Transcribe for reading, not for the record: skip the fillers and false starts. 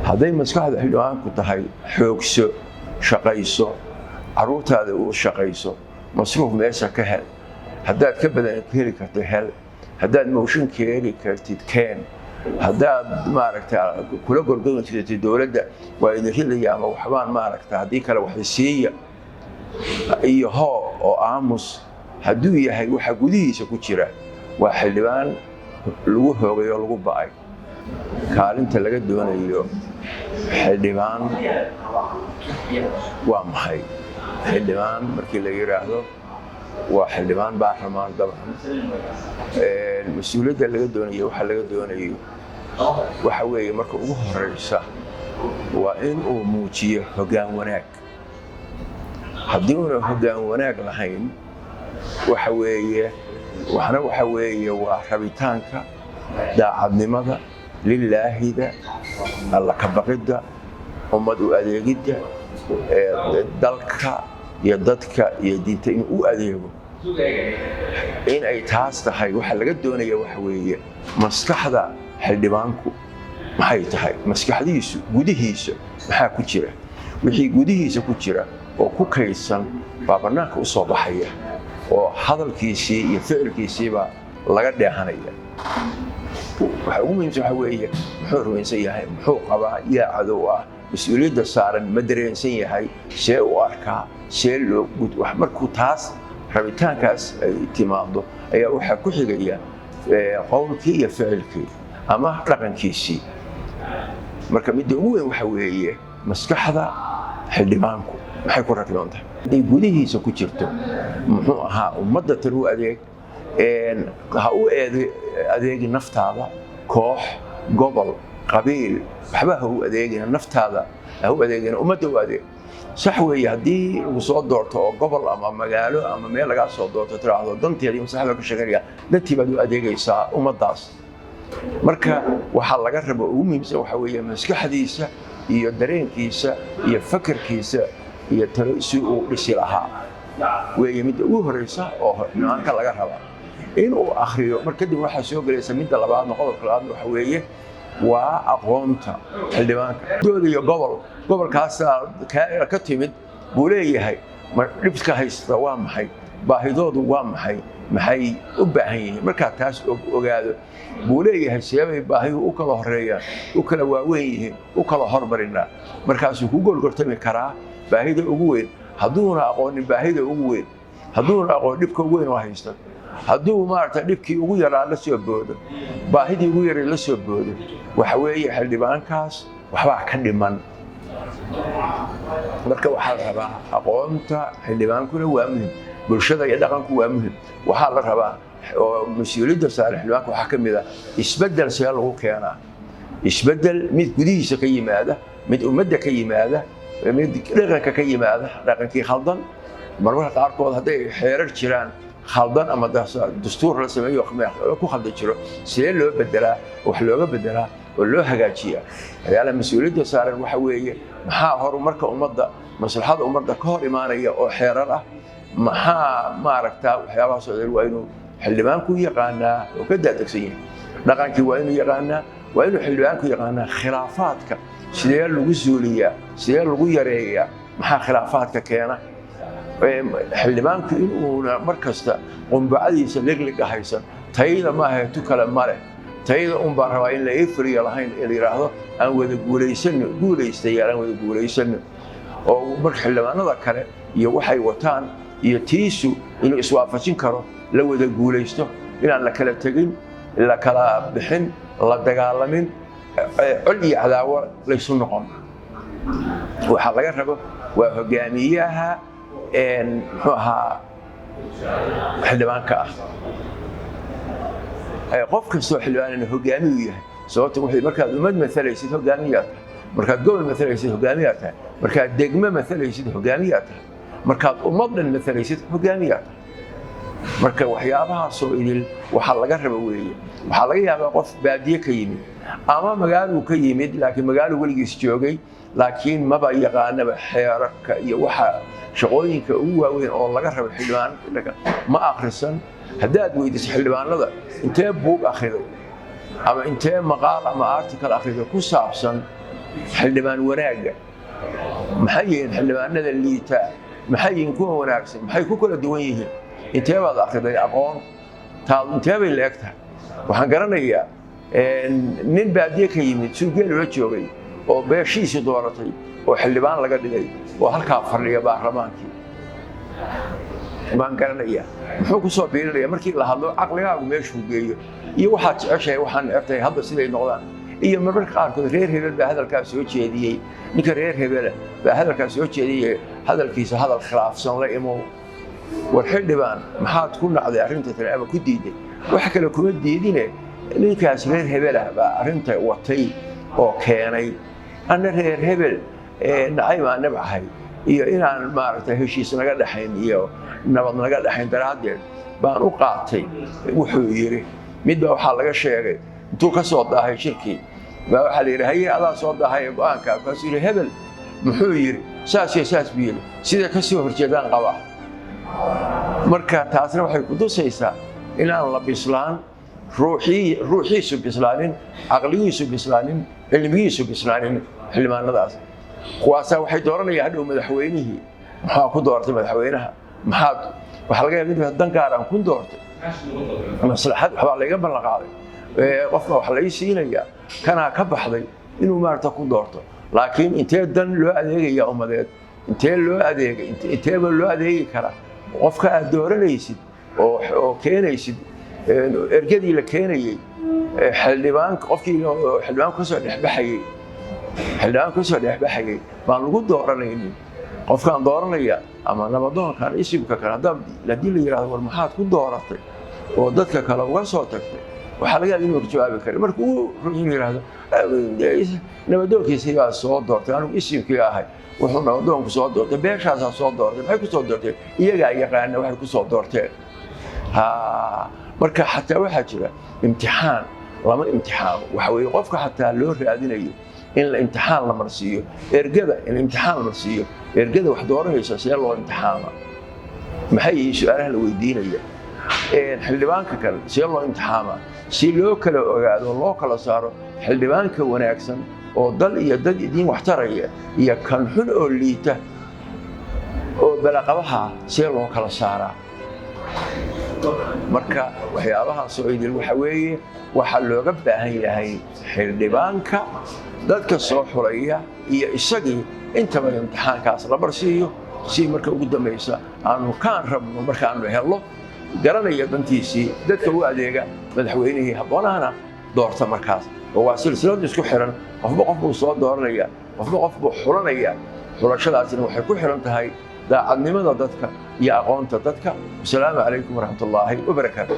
hadday maskaxda xildhibaanku tahay xoogso shaqayso caruurtaada u shaqayso masruuf meesha ka hel haddaad ka badan heli karto hel haddaad mooshinka heli kartid keen haddaad maaragta kula gorgordan jirtay dowladda waa idin ridaya ama waxbaan maaragta haddii kale wax siiya iyo hoo oo aamus hadduu yahay waxa gudihiisa ku jira waa xildhibaan lagu hoogayo lagu ba'ay kaalinta laga doonayo xildhibaan waa maxay xildhibaan markii la yiraahdo waa xildhibaan baarlamaan dabcan mas'uuliyadda laga doonayo waxa laga doonayo waxa weeye marka ugu horeysa waa in uu muujiyo hoggaan wanaag haddii uuna hoggaan wanaag lahayn waxa weeye waa rabitaanka daacadnimada lillaahida alla ka baqidda ummad u adeegidda dalka iyo dadka iyo diinta inuu u adeego in ay taas tahay waxa laga doonaya waxa weeye maskaxda xildhibaanku maxay tahay maskaxdiisu gudihiisa maxaa ku jira wixii gudihiisa ku jira oo ku kaydsan baa bannaanka u soo baxaya oo hadalkiisii iyo ficilkiisiiba laga dheehanaya waxa ugu muhiimsan waxa weeye muxuu rumaysan yahay muxuu qabaa yaa cadow ah mas'uuliyadda saaran ma dareensan yahay see u arkaa see loo wax markuu taas rabitaankaas ay timaado ayaa waxaa ku xigaya qowlkii iyo ficilkii ama dhaqankiisii marka midda ugu weyn waxa weeye maskaxda xildhibaanku maxay ku rakiban tahay hadday gudihiisa ku jirto muxuu ahaa ummadda tan u adeeg ha u adeegi naftaada koox gobol qabiil waxba ha u adeegina naftaada ha u adeegina ummadda u adeeg sax weeye haddii lagu soo doorto oo gobol ama magaalo ama meel lagaa soo doorto tiraahdo danteeda iyo maslaxda ka shaqeynaya dantii baad u adeegaysaa ummaddaas marka waxaa laga rabo ugu muhiimsan waxa weeye maskaxdiisa iyo dareenkiisa iyo fakarkiisa iyo si uu dhisi lahaa weeye midda ugu horeysa oo nimanka laga rabaa inuu akhriyo mar kadib waxaa soo gelaysa midda labaadna qodobka labaadna waxa weeye waa aqoonta xildhibaanka doodayo gobolkaas ka timid buu leeyahay dhibka haysta waa maxay baahidoodu waa maxay maxay u baahan yihiin markaa taas ogaado buu leeyahay seebay baahidu u kala horeeyaan u kala waaweyn yihiin u kala hormarinaa markaasuu ku golgortami karaa baahida ugu weyn hadduuna aqoonin baahida ugu weyn hadduuna aqoon dhibka ugu weyn oo haysta hadduu maaragtay dhibkii ugu yaraa la soo boodo baahidii ugu yaray la soo boodo waxa weeye xildhibaankaas waxbaa ka dhiman marka waxaa la rabaa aqoonta xildhibaankuna waa muhim bulshada iyo dhaqanku waa muhim waxaa la rabaa oo mas'uuliyadda saaran xildhibaanka waxaa ka mid ah isbeddel see lagu keenaa isbeddel mid gudihiisa ka yimaada mid ummadda ka yimaada mid dhaqanka ka yimaada dhaqankii khaldan marmarka qaarkood hadday xeerar jiraan khaldan ama dastuur la sameeyo ku khaldan jiro see loo bedelaa wax looga bedelaa oo loo hagaajiyaa ayaala mas'uuliyadda saaran waxa weeye maxaa horumarka ummadda maslaxada ummadda ka hor imaanaya oo xeerar ah maxaa maaragtaa waxyaabahaas oo dhan waa inuu xildhibaanku yaqaanaa oo ka daadegsan yahay dhaqankii waa inuu yaqaanaa waa inuu xildhibaanku yaqaanaa khilaafaadka sidee lagu suuliyaa sidee lagu yareeyaa maxaa khilaafaadka keena xildhibaanku inuuna mar kasta qumbacadiisa ligliga haysan tayada maaha tu kale male tayada un baan rabaa in la ifriya lahayn in la yidhaahdo aan wada guulaystayaal aan wada guulaysano oo marka xildhibaanada kale iyo waxay wataan iyo tiisu inuu iswaafajin karo la wada guulaysto inaan la kala tegin la kala bixin la dagaalamin col iyo cadaawo laysu noqon waxaa laga rabo waa hogaamiyaha muxuu ahaa xildhibaanka ah qof kastoo xildhibaanana hogaamiyu yahay sababta waxay markaad ummad maalaysid hogaamiyaad tahay markaad gobol maalaysid hogaamiyaad tahay markaad degmo maalaysid hogaamiyaad tahay markaad ummad dhan maalaysid hogaamiyaad tahay marka waxyaabahaasoo idil waxaa laga raba weeye waxaa laga yaabaa qof baadiye ka yimid ama magaaluu ka yimid laakiin magaaluu weligiis joogay laakiin maba yaqaanaba xeerarka iyo waxa shaqooyinka ugu waaweyn oo laga rabo xildhibaanka ma akhrisan haddaad weydiiso xildhibaanada intee buug akhriday ama intee maqaal ama article akhriday ku saabsan xildhibaan wanaagga maxay yihiin xildhibaanada liita maxay yihiin kuwa wanaagsan maxay ku kala duwan yihiin intee baad akhriday aqoon taad intee bay la eg tahay waxaan garanayaa nin baadiye ka yimid suuqyada la joogay oo beeshiisa dooratay oo xildhibaan laga dhigay oo halkaa fadhiya baarlamaankii baan garanayaa muxuu ku soo biirinaya markii la hadlo caqligaagu meeshuu geeyo iyo waxaad jeceshahay waxaan necebtahay hadda siday noqdaan iyo marmarka qaarkood reer hebel baa hadalkaa soo jeediyey ninka reer hebela baa hadalkaa soo jeediyey hadalkiisa hadal khilaafsan la imow war xildhibaan maxaad ku nacday arrinta tani ama ku diiday wax kale kuma diidine ninkaas reer hebelah baa arrinta watay oo keenay anna reer hebel nacaymaa nabcahay iyo inaan maaragtay heshiis naga dhaxayn iyo nabad naga dhaxayn daraaddeed baan u qaatay wuxuu yidhi mid baa waxaa laga sheegay intuu ka soo daahay shirkii baa waxaa la yidhi haye adaa soo daahay go'aankaa kaasuu yidhi hebel muxuu yidhi saas iyo saas buu yidhi sida ka soo horjeedaan qabaa marka taasna waxay ku tusaysaa inaan la bislaan ruuxiisu bislaanin caqligiisu bislaanin cilmigiisu bislaanin xildhibaanadaas kuwaasaa waxay dooranayaan hadhow madaxweynihii maxaa ku doortay madaxweynaha maxaad waxaa laga yaabaa in dan gaar aan ku doortay maslaxad waxbaa layga ballan qaaday qofka wax lay siinayaa kanaa ka baxday inuu maarata ku doorto laakiin intee dan loo adeegaya ummadeed intee loo adeegay inteeba loo adeegi karaa qofka aad dooranaysid oo keenaysid ergadii la keenayey xildhibaanka qofkii xildhibaan kasoo dhexbaxayay baan lagu dooranaynin qofkaan dooranaya ama nabadoonkan isimka kale haddii la yidhahdo war maxaad ku dooratay oo dadka kale uga soo tagtay waxaa laga yaaba inuu jawaabi kara marka uu yidhaahdo nabadoonkiisii baa soo doortay anigu isimkii ahay wuxuu nabadoonku soo doortay beeshaasaa soo doortay maxay ku soo doorteen iyagaa yaqaana waxay ku soo doorteen marka xataa waxaa jira imtixaan lama imtixaano waxa weeye qofka xataa loo raadinayo in la imtixaan la marsiiyo ergada in imtixaan la marsiiyo ergada wax dooranaysa see loo imtixaama maxay yihiin su-aalaha la weydiinaya xildhibaanka kale see loo imtixaamaa si loo kala ogaado loo kala saaro xildhibaanka wanaagsan oo dal iyo dad idiin waxtaraya iyo kan xun oo liita oo balaqabaha see loo kala saaraa marka waxyaabahaasoo idil waxa weeye waxaa looga baahan yahay xildhibaanka dadka soo xulaya iyo isagii intaba imtixaankaas la marsiiyo si marka ugu dambaysa aanu kaan rabno markaanu helno garanaya dantiisii dadka u adeega madaxweynihii habboonahana doorta markaas oo waa silsilad isku xiran qofba qof buu soo dooranaya qofba qof buu xulanaya xulashadaasina waxay ku xiran tahay daacadnimada dadka iyo aqoonta dadka. Wasalaamu calaykum waraxmatullaahi wabarakaatu.